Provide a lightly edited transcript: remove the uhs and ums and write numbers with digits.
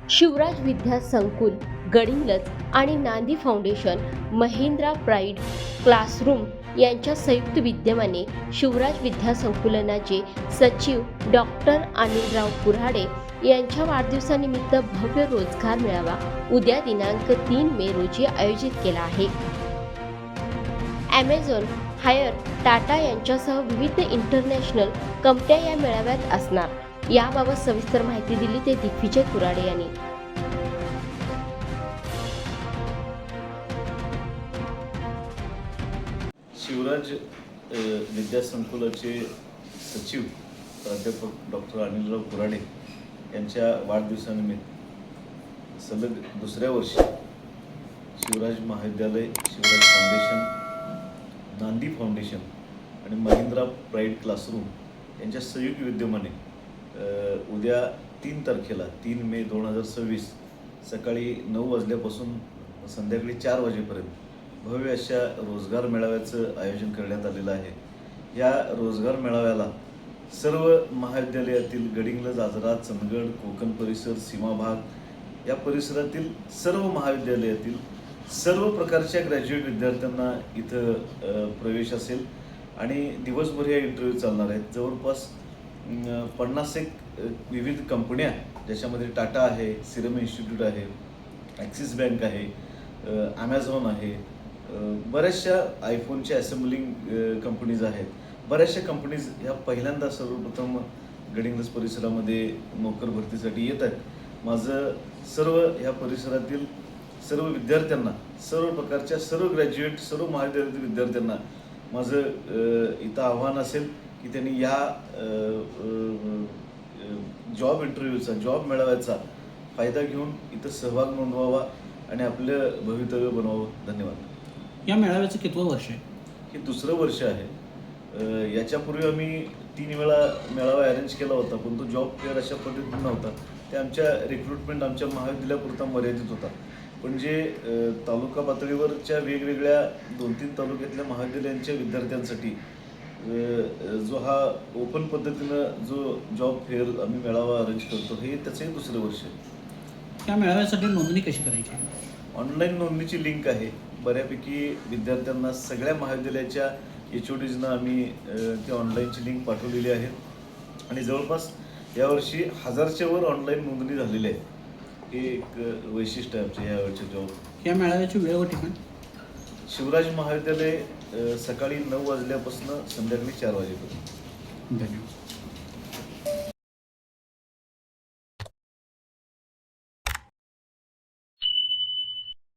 शिवराज विद्या संकुल, गडिंग्लज आणि नांदी फाउंडेशन, महिंद्रा प्राईड क्लासरूम यांच्या संयुक्त विद्यमाने शिवराज विद्या संकुलनाचे सचिव डॉक्टर अनिलराव कुऱ्हाडे यांच्या वाढदिवसानिमित्त भव्य रोजगार मेळावा उद्या दिनांक 3 मे रोजी आयोजित केला आहे. ॲमेझॉन, हायर, टाटा यांच्यासह विविध इंटरनॅशनल कंपन्या या मेळाव्यात असणार. याबाबत सविस्तर माहिती दिली ते दिग्विजय कुऱ्हाडे यांनी. शिवराज विद्या संकुलाचे सचिव प्राध्यापक डॉक्टर अनिलराव कुऱ्हाडे यांच्या वाढदिवसानिमित्त सलग दुसऱ्या वर्षी शिवराज महाविद्यालय, शिवराज फाउंडेशन, नांदी फाउंडेशन आणि महिंद्रा प्राईड क्लासरूम यांच्या संयुक्त विद्यमाने उद्या 3 तारखेला 3 मे 2026 सकाळी 9 वाजल्यापासून संध्याकाळी 4 वाजेपर्यंत भव्य अशा रोजगार मेळाव्याचं आयोजन करण्यात आलेलं आहे. या रोजगार मेळाव्याला सर्व महाविद्यालयातील गडिंग्लज, आजरा, चंदगड, कोकण परिसर, सीमाभाग या परिसरातील सर्व महाविद्यालयातील सर्व प्रकारच्या ग्रॅज्युएट विद्यार्थ्यांना इथं प्रवेश असेल आणि दिवसभर या इंटरव्ह्यू चालणार आहेत. जवळपास 50 विविध कंपन्या, ज्याच्यामध्ये टाटा आहे, सिरम इन्स्टिट्यूट आहे, ॲक्सिस बँक आहे, ॲमेझॉन आहे, बऱ्याचशा आयफोनच्या असेंबलिंग कंपनीज आहेत. बऱ्याचशा कंपनीज ह्या पहिल्यांदा सर्वप्रथम गडिंग्लज परिसरामध्ये नोकर भरतीसाठी येत आहेत. माझं सर्व ह्या परिसरातील सर्व विद्यार्थ्यांना, सर्व प्रकारच्या सर्व ग्रॅज्युएट, सर्व महाविद्यालयातील विद्यार्थ्यांना माझं इथं आव्हान असेल की त्यांनी या जॉब इंटरव्ह्यूचा, जॉब मेळाव्याचा फायदा घेऊन इथं सहभाग नोंदवावा आणि आपलं भवितव्य बनवावं. धन्यवाद. या मेळाव्याचं कितवं वर्ष आहे? हे दुसरं वर्ष आहे. याच्यापूर्वी आम्ही 3 वेळा मेळावा अरेंज केला होता, पण तो जॉब फेअर अशा पद्धतीने नव्हता. ते आमच्या रिक्रुटमेंट आमच्या महाविद्यालयापुरता मर्यादित होता. पण जे तालुका पातळीवरच्या वेगवेगळ्या 2-3 तालुक्यातल्या महाविद्यालयांच्या विद्यार्थ्यांसाठी जो हा ओपन पद्धतीनं जो जॉब फेअर आम्ही मेळावा अरेंज करतो, हे त्याचंही दुसरं वर्ष आहे. या मेळाव्यासाठी नोंदणी कशी करायची? ऑनलाईन नोंदणीची लिंक आहे. बऱ्यापैकी विद्यार्थ्यांना सगळ्या महाविद्यालयाच्या HODsना आम्ही ती ऑनलाईनची लिंक पाठवलेली आहे आणि जवळपास यावर्षी 1000च्या वर ऑनलाईन नोंदणी झालेली आहे. हे एक वैशिष्ट्य आहे आमच्या यावेळच्या जॉब. या मेळाव्याची वेळ व ठिकाण? शिवराज महाविद्यालय सकाळी 9 वाजल्यापासून संध्याकाळी 4 वाजेपर्यंत. धन्यवाद.